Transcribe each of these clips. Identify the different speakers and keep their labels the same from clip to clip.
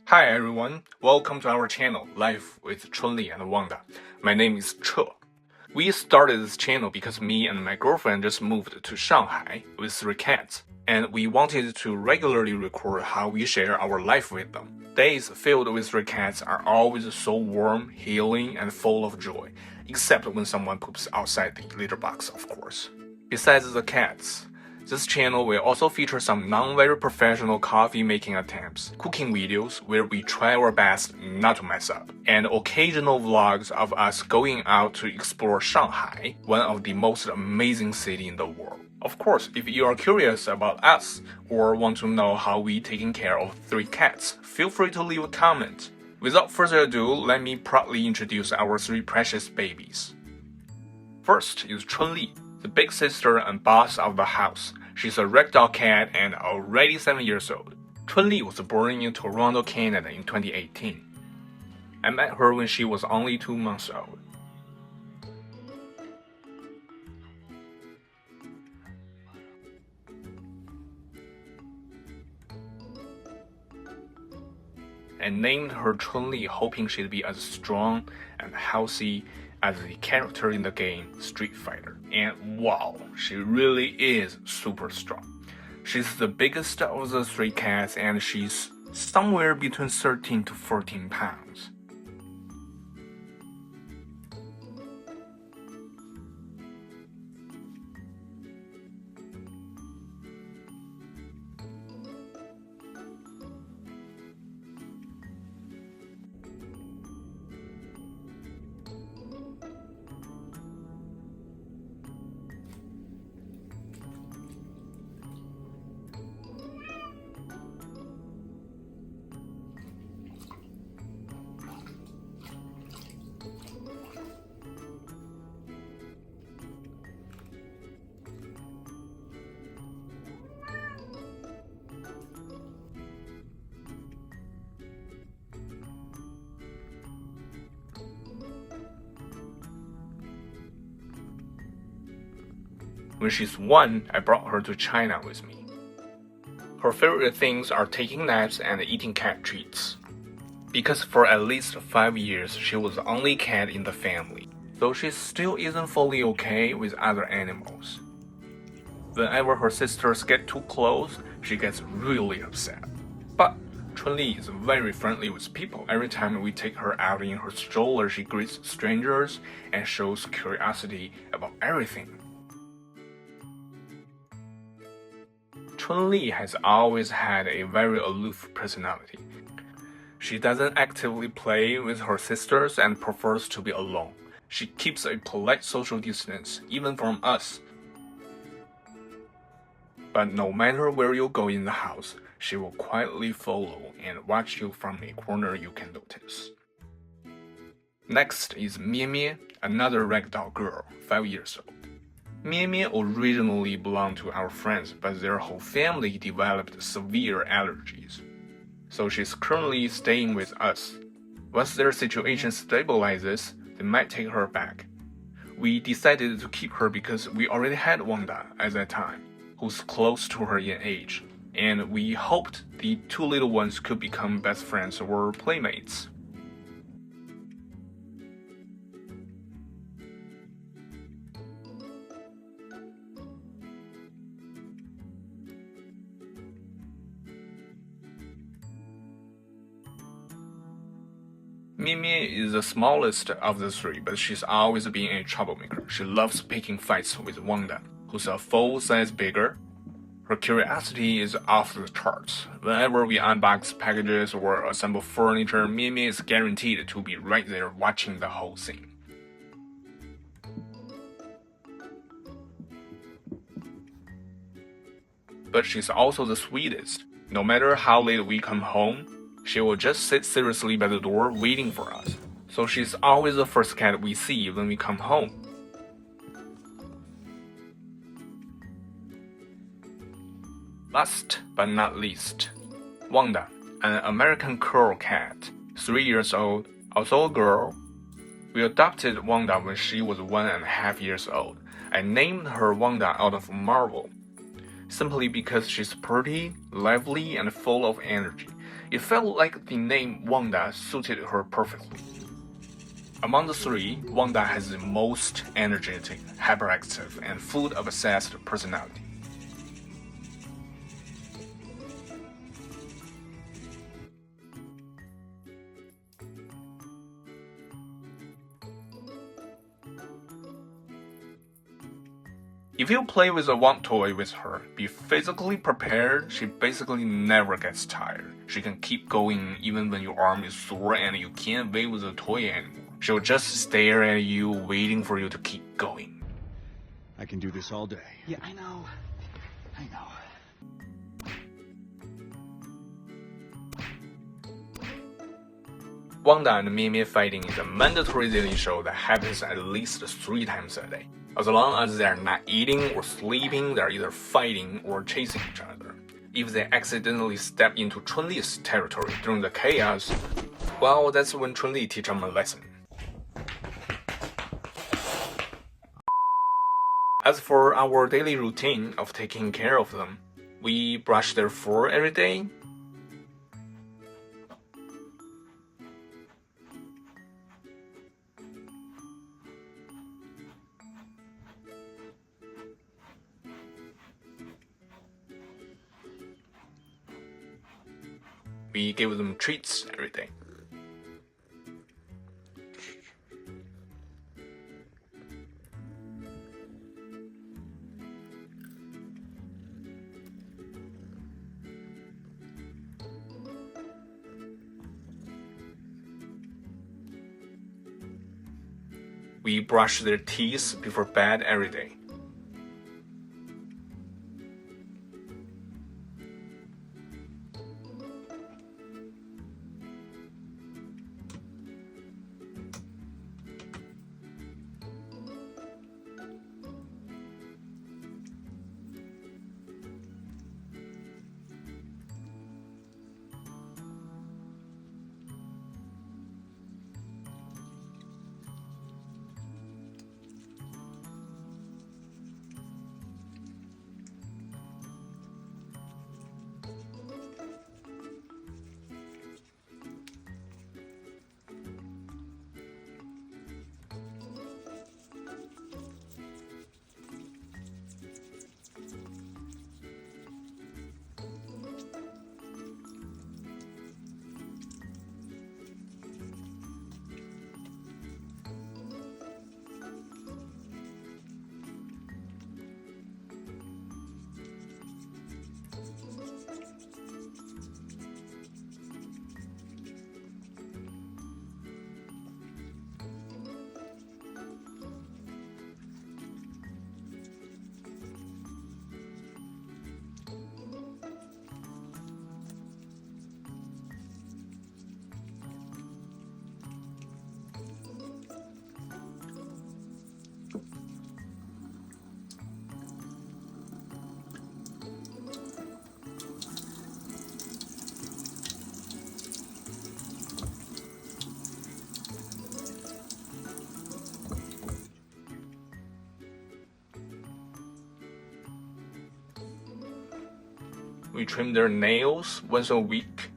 Speaker 1: Hi everyone, welcome to our channel, Life with Chun-Li and Wanda. My name is Che. We started this channel because me and my girlfriend just moved to Shanghai with 3 cats, and we wanted to regularly record how we share our life with them. Days filled with 3 cats are always so warm, healing, and full of joy, except when someone poops outside the litter box, of course. Besides the cats, this channel will also feature some non-very professional coffee making attempts, cooking videos where we try our best not to mess up, and occasional vlogs of us going out to explore Shanghai, one of the most amazing cities in the world. Of course, if you are curious about us or want to know how we taking care of 3 cats, feel free to leave a comment. Without further ado, let me proudly introduce our 3 precious babies. First is Chun-Li, the big sister and boss of the house. She's a ragdoll cat and already 7 years old. Chun-Li was born in Toronto, Canada in 2018. I met her when she was only 2 months old. I named her Chun-Li hoping she'd be as strong and healthy as the character in the game Street Fighter. And wow, she really is super strong. She's the biggest of the 3 cats and she's somewhere between 13 to 14 pounds. When she's 1, I brought her to China with me. Her favorite things are taking naps and eating cat treats. Because for at least 5 years, she was the only cat in the family, though she still isn't fully okay with other animals. Whenever her sisters get too close, she gets really upset. But Chun-Li is very friendly with people. Every time we take her out in her stroller, she greets strangers and shows curiosity about everything. Chun-Li has always had a very aloof personality. She doesn't actively play with her sisters and prefers to be alone. She keeps a polite social distance, even from us. But no matter where you go in the house, she will quietly follow and watch you from a corner you can notice. Next is Mie Mie, another ragdoll girl, 5 years old. Mie Mie originally belonged to our friends, but their whole family developed severe allergies. So she's currently staying with us. Once their situation stabilizes, they might take her back. We decided to keep her because we already had Wanda at that time, who's close to her in age, and we hoped the 2 little ones could become best friends or playmates. Mie Mie is the smallest of the 3, but she's always been a troublemaker. She loves picking fights with Wanda, who's a full size bigger. Her curiosity is off the charts. Whenever we unbox packages or assemble furniture, Mie Mie is guaranteed to be right there watching the whole scene. But she's also the sweetest. No matter how late we come home, she will just sit seriously by the door waiting for us. So she's always the first cat we see when we come home. Last but not least, Wanda, an American curl cat, 3 years old, also a girl. We adopted Wanda when she was 1.5 years old. I named her Wanda out of Marvel. simply because she's pretty, lively, and full of energy. It felt like the name Wanda suited her perfectly. Among the three, Wanda has the most energetic, hyperactive, and food-obsessed personality. If you play with a Wand toy with her, be physically prepared, she basically never gets tired. She can keep going even when your arm is sore and you can't wait with the toy anymore. She'll just stare at you, waiting for you to keep going.
Speaker 2: I can do this all day.
Speaker 3: Yeah, I know.
Speaker 1: Wanda and Mie fighting is a mandatory daily show that happens at least 3 times a day. As long as they are not eating or sleeping, they are either fighting or chasing each other. If they accidentally step into Chun-Li's territory during the chaos, well, that's when Chun-Li teaches them a lesson. As for our daily routine of taking care of them, we brush their fur every day. We give them treats every day. We brush their teeth before bed every day. We trim their nails once a week.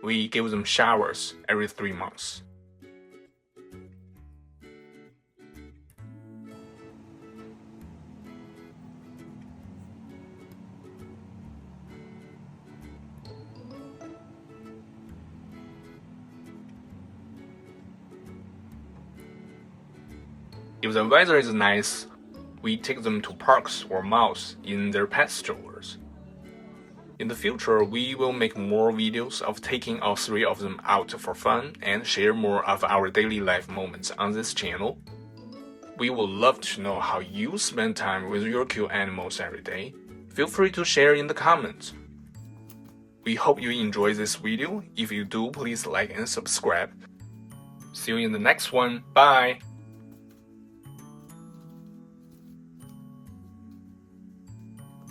Speaker 1: We give them showers every 3 months. If the weather is nice, we take them to parks or malls in their pet strollers. In the future, we will make more videos of taking all 3 of them out for fun and share more of our daily life moments on this channel. We would love to know how you spend time with your cute animals every day. Feel free to share in the comments. We hope you enjoy this video. If you do, please like and subscribe. See you in the next one. Bye!